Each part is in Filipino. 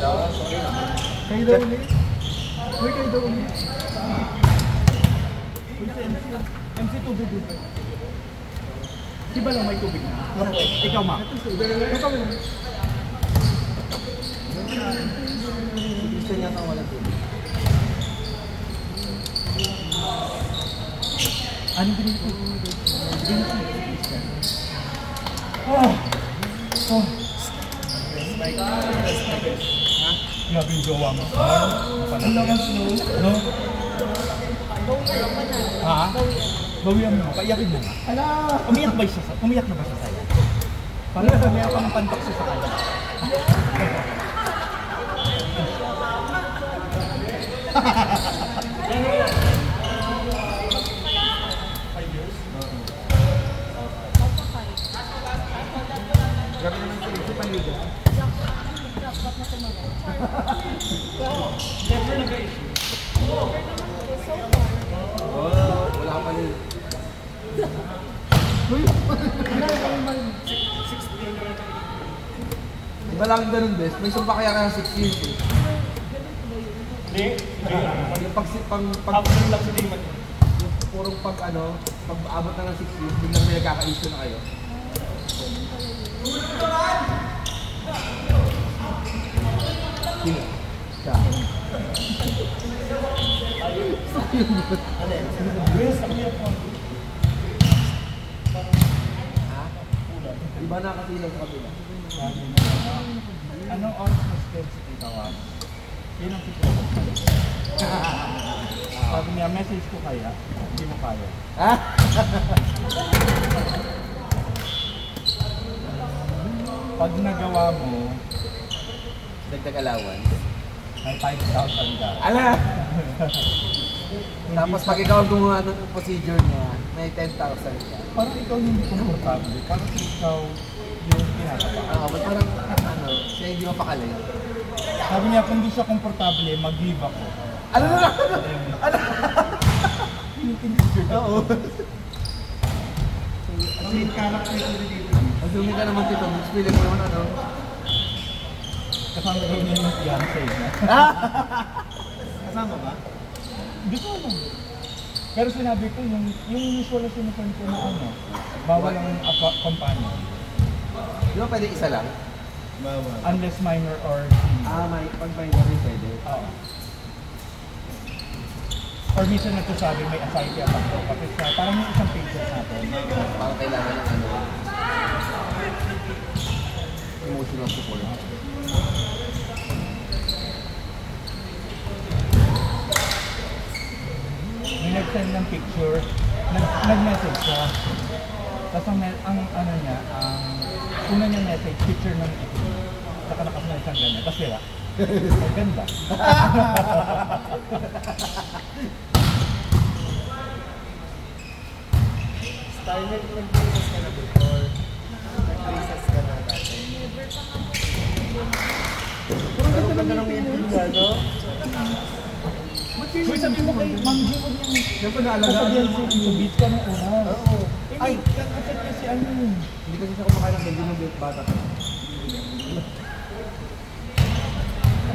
Kayo daw ulit? Uy, kayo daw ulit? MC tubig dito. Di ba lang may tubig na? Ikaw, ma. Ikaw mo. Gusto niya kang walang tubig. Ano din ito? Oh! Oh! Grabe yung jowa mo. Ang lakas no? No? Ha? Bawian mo. Paiyakin mo nga. Ala! Umiyak ba siya? Umiyak na ba siya sa'yo? Parang umiyak ang pantok siya sa kanya. Grabe naman sa ito paligo. Never nag-issue. Oh, wala pa rin. Iba lang ganun, bes. May sumpa kaya kaya 6 years eh. Hindi? Yung pag-upload lang sa Damon. Yung purong pag-abot na ng 6 years, biglang may nagkaka-issue na kayo. Sino? Siya. Iba na kasi lang sa kabila. Anong oras na schedule sa titawag? Yun ang picture. Sabi niya, message ko kaya, hindi mo kaya. Pag nagawa mo, dagdag allowance, may 5,000 ka. Ala! Tapos pag ikaw ang gumawa ng procedure niya, may 10,000 ka. Parang ikaw yung hindi komportable. Parang ikaw yung pinatapa. Oo, parang siya hindi mapakali. Sabi niya, kung hindi siya komportable, mag-leave ako. Ano na lang? Ano? Oo. Kasi character ko dito. Assume ka naman dito, pili mo naman ano. Kasama daw niya yung fiancé niya. Kasama ba? Hindi ko alam. Pero sinabi ko, yung usual na sinupan ko na bawal ang companion. Di ba pwede isa lang? Bawal. Unless minor or senior. Pag minor rin pwede? Oo. Or minsan nagsasabi may anxiety attack ko. Kasi parang yung isang patient natin. Parang kailangan ng emotional support. May nag-send ng picture, nag-message siya. Tapos ang una niyang message, picture ng itim. Saka nakasama siyang ganyan. Tapos sila, ang ganda. Style nag-braces ka na before. Nag-braces ka na dati. Pero ganda ng itim niya, no? Uy, sabi mo kay Mang G, huwag niyang... Siyempre naalagaan mo. Beat ka ng una. Oo. Ay, kakasat niya si ano. Hindi kasi siya kumakain ng hindi ng bata ka.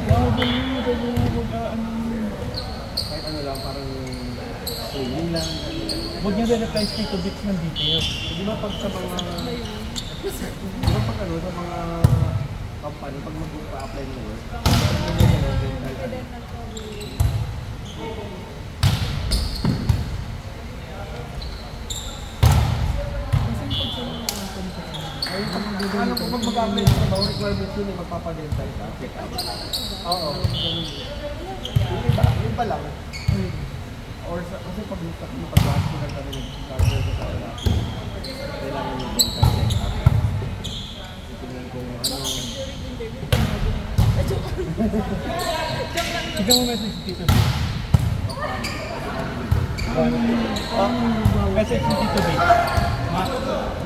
Wow, kahit ano lang, parang swimming lang. Huwag niya rin-reply to bits ng details. Di ba pag sa mga... Di ba pag sa mga company, pag mag-apply ng work, ano kung mag-apply ng trabaho, requirements yun ay magpapadentay ka, check out. Oo. Yung pa lang. Or kasi pag pag-watch mo lang kami nag-garder ko sa wala, kailangan yung dental check out. Tingnan ko ano. Ikaw mo message dito. Message dito ba?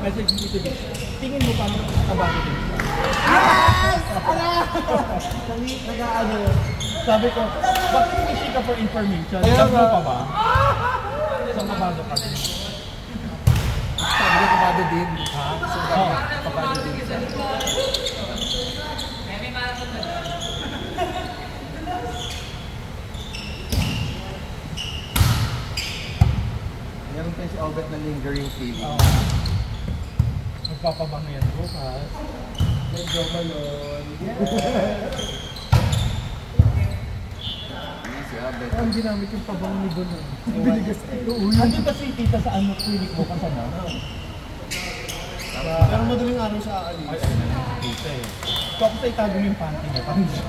Message dito ba? Tingin mo pa kabado din siya. Yes! Ala! Nag-aano. Sabi ko, bakit hindi ka for information? Sabi mo pa ba? Isang kabado ka din. Sabi ko kabado din. Ha? Kabado din siya. bet na lingering feeling. Oo. Magpapabango yan bukas. Medyo malon. Si Abet. Ang ginamit yung pabang ni Don. Binigas Andun kasi tita sa ano, clinic mo ka sana. Pero madaling araw siya aalis. Ay, ano na yung tita eh. Kung ako sa itago mo yung panty niya, parang siya.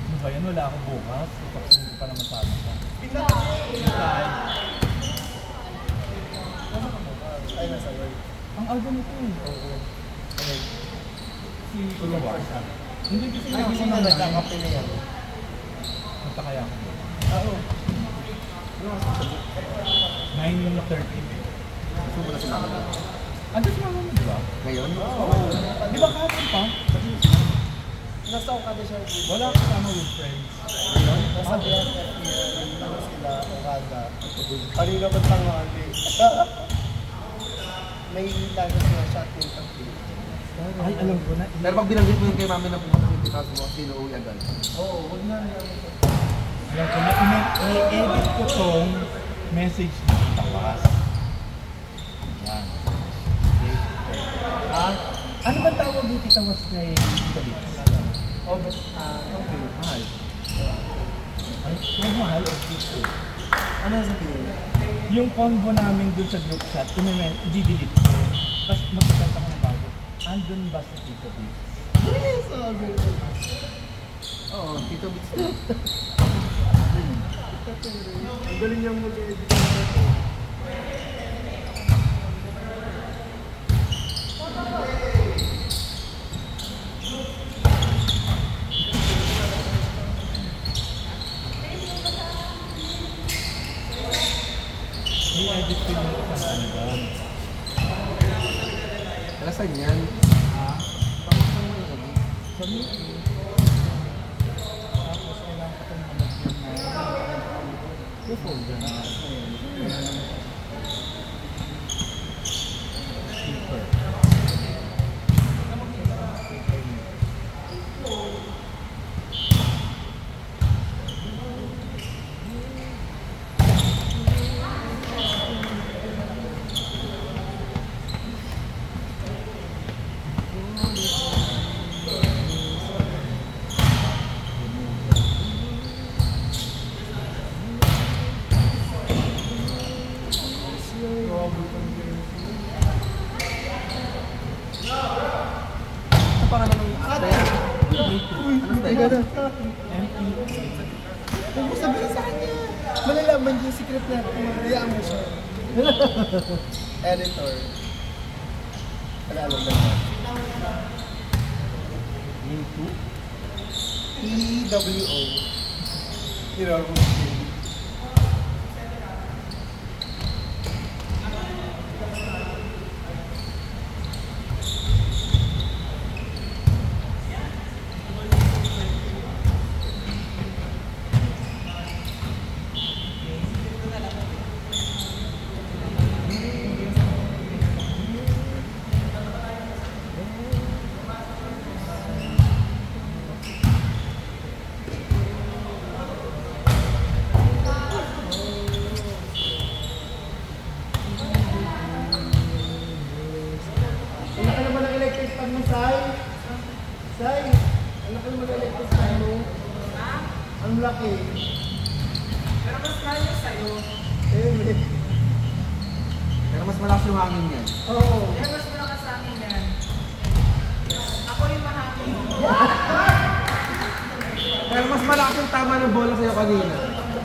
Ano ba yan? Wala akong bukas. Tapos hindi pa naman sabi ka. Pitay. Ay, nasa work. Ang alba nito eh. Oo. Okay. Si Kuya Warsa. Hindi kasi Ay, hindi na nagkakape na yan. Punta kaya ako. Oo. 9:30. Gusto mo na si Mama? Ando si mama mo, di ba? Ngayon? Di ba kahapon pa? Nasa Okada siya. Wala ako kasama with friends. Nasa BFF niya. Ano sila, Okada. Kanina ba tanghali? May lagi sila shot yung kape. Ay, alam ko na. Pero pag binanggit mo yung kay Mami na pumunta yung pikas mo, sino uwi agad? Oo, huwag na niya. Alam ko na. I-edit ko tong message na tawas. Yan. Ah? Ano ba tawag dito tawas kay David? Oh, but, okay. Mahal. Ay, huwag mahal o dito. Ano sabihin? Yung convo namin dun sa group chat, i-delete ko. Tapos magkakanta ko ng bago. Andun ba sa Tito Bits? Yes, sabi ko. Oo, Tito Bits. Ang galing niyang mag-edit. I-edit ko yung isang ano doon. Alasan yan. Ha? Pamasang mo yung edit. Sa meeting. Tapos kailangan ko itong malagyan na i-folder na. Speaker. Ano pa nga naman yung actor yan? Ano ba Teka yan? na. Huwag mo sabihin sa kanya. Malalaman niya yung secret natin. Hayaan mo siya. Editor. Wala alam ba yun? YouTube. EWO. Error mo. Ang laki naman ng electric fan mo, Sai. Sai, ang laki naman ng electric fan mo. Ang laki. Pero mas kaya sa'yo. Eh, Pero mas malakas yung hangin yan. oo. Pero mas malakas sa akin yan. Ako yung mahangin. Pero mas malakas yung tama ng bola sa'yo kanina.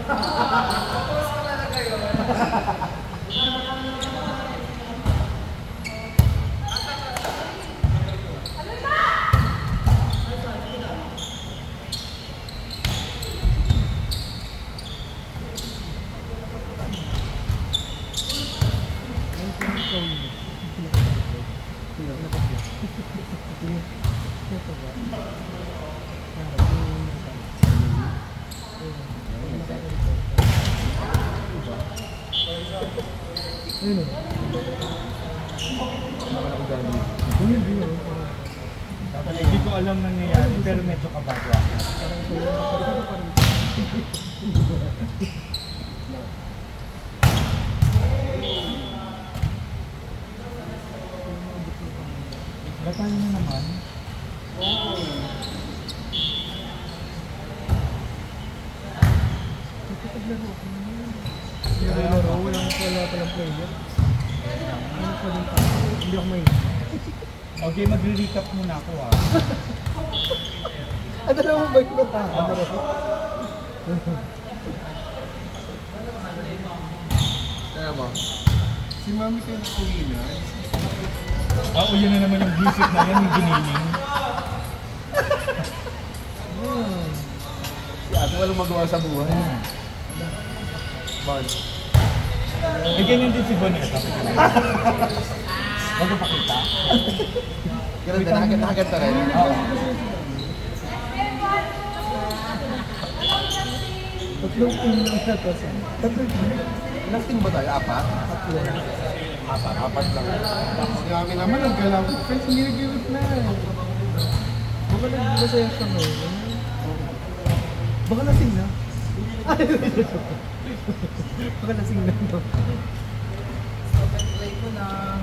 Focus ko talaga yun. Hindi ko alam nangyayari, pero medyo kabado ako. Batay na naman. Wala palang player. Ano pa din pa? Hindi ako may... Okay, magre-recap muna ako ah. Ano naman ba yung tahan? Kaya mo, si Mami kayo na na. Oo, yun na naman yung visit na yan, yung ginining. Si ate walang magawa sa buhay. Bon. Eh, ganyan din si Boneta. Huwag mo pakita. Ganun din, nakaganda rin. Oo. Tatlong team lang na to. Tatlong team? Ilang team ba tayo? Apat? Tatlo. Apat lang. Si Mami naman, ang kailangan ko. Friends, hindi nag-give na. Baka nag-masaya siya ngayon. Baka lasing na. Baka lasing na. So, play ko lang.